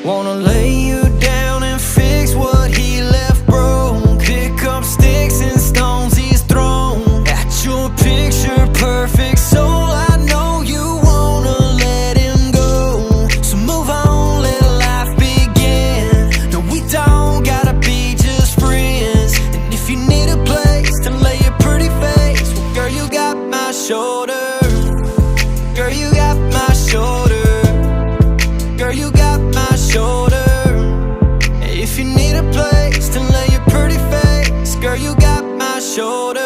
Wanna lay you down and fix what he left broke. Pick up sticks and stones he's thrown at your picture perfect soul. I know you wanna let him go, so move on, let life begin. No, we don't gotta be just friends. And if you need a place to lay your pretty face, well, girl, you got my shoulder. Girl, you got my shoulder. Girl, you got my shoulder. If you need a place to lay your pretty face, girl, you got my shoulder.